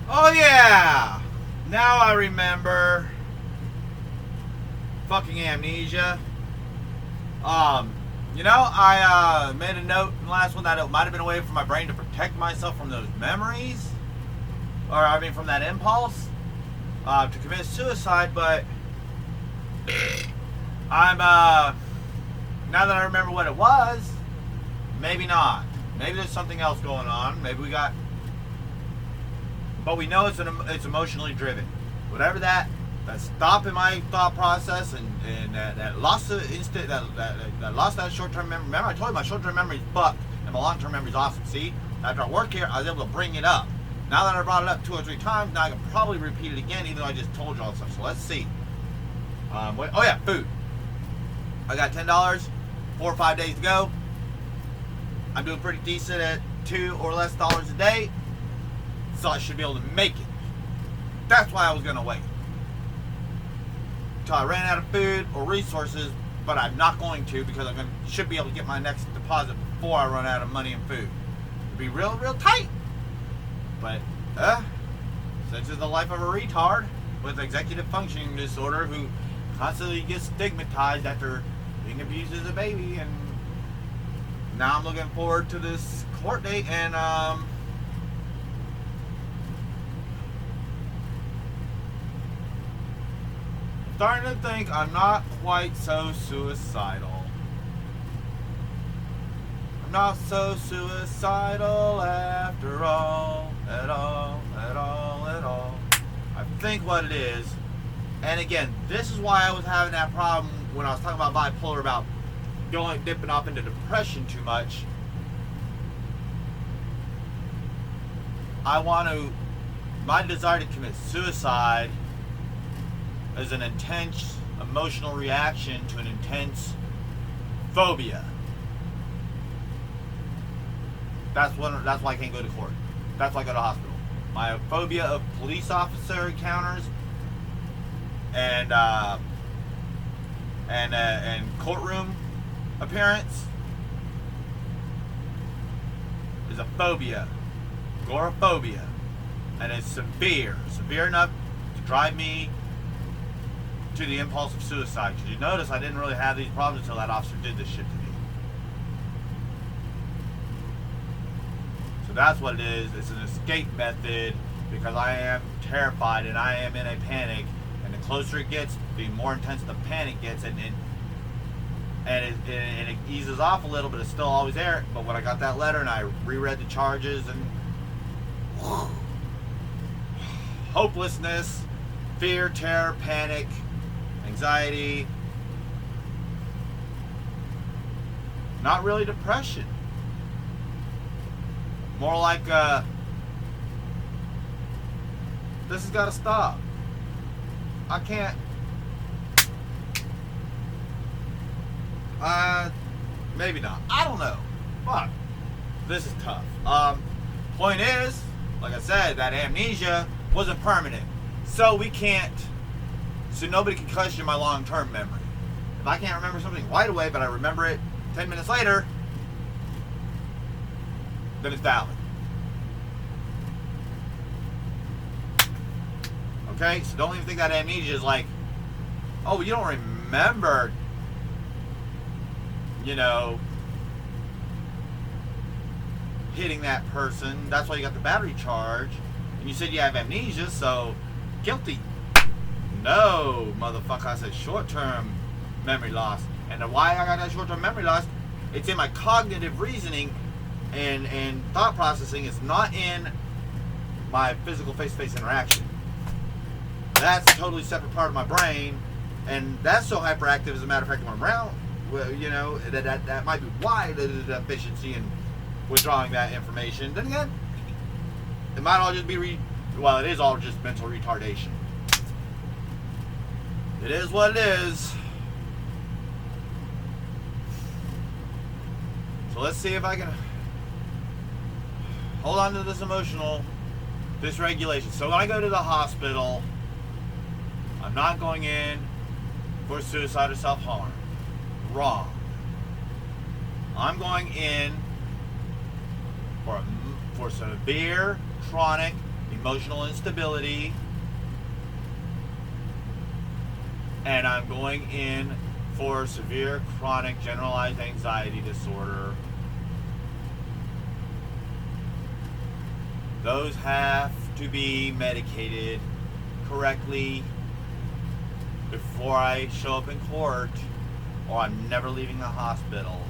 Oh yeah! Now I remember. Fucking amnesia. Um, I made a note in the last one that it might have been a way for my brain to protect myself from those memories, or I mean from that impulse to commit suicide. But I'm now that I remember what it was, maybe not. Maybe there's something else going on. Maybe we got, but we know it's emotionally driven. Whatever that stop in my thought process and that lost the instant that lost that short-term memory. Remember, I told you my short-term memory is fucked and my long-term memory is awesome. See, after I work here, I was able to bring it up. Now that I brought it up 2 or 3 times, now I can probably repeat it again, even though I just told you all this stuff. So let's see. Oh yeah, food. I got $10, 4 or 5 days to go. I'm doing pretty decent at $2 or less a day, so I should be able to make it. That's why I was gonna wait until I ran out of food or resources, but I'm not going to, because should be able to get my next deposit before I run out of money and food. It'd be real tight. But such is the life of a retard with executive functioning disorder who constantly gets stigmatized after being abused as a baby. And now I'm looking forward to this court date, and starting to think I'm not quite so suicidal. I'm not so suicidal after all, at all. I think what it is, and again, this is why I was having that problem when I was talking about bipolar, about dipping off into depression too much. My desire to commit suicide is an intense emotional reaction to an intense phobia. That's why I can't go to court. That's why I go to hospital. My phobia of police officer encounters and courtroom appearance is a phobia, agoraphobia, and it's severe enough to drive me to the impulse of suicide. Because you notice I didn't really have these problems until that officer did this shit to me. So that's what it is. It's an escape method, because I am terrified and I am in a panic. And the closer it gets, the more intense the panic gets, and it eases off a little, but it's still always there. But when I got that letter and I reread the charges, and hopelessness, fear, terror, panic, anxiety, not really depression, more like this has got to stop. I can't. Maybe not. I don't know. Fuck. This is tough. Point is, like I said, that amnesia wasn't permanent, so nobody can question my long-term memory. If I can't remember something right away, but I remember it 10 minutes later, then it's valid. Okay? So don't even think that amnesia is like, oh, you don't remember, hitting that person. That's why you got the battery charge. And you said you have amnesia, so guilty. No, motherfucker, I said short-term memory loss. And why I got that short-term memory loss, it's in my cognitive reasoning and thought processing. It's not in my physical face-to-face interaction. That's a totally separate part of my brain, and that's so hyperactive, as a matter of fact, when I'm around, that might be why there's a deficiency in withdrawing that information. Then again, it might all just be it is all just mental retardation. It is what it is. So let's see if I can hold on to this emotional dysregulation. So when I go to the hospital, I'm not going in for suicide or self-harm. Wrong. I'm going in for severe chronic emotional instability, and I'm going in for severe chronic generalized anxiety disorder. Those have to be medicated correctly before I show up in court, or I'm never leaving the hospital.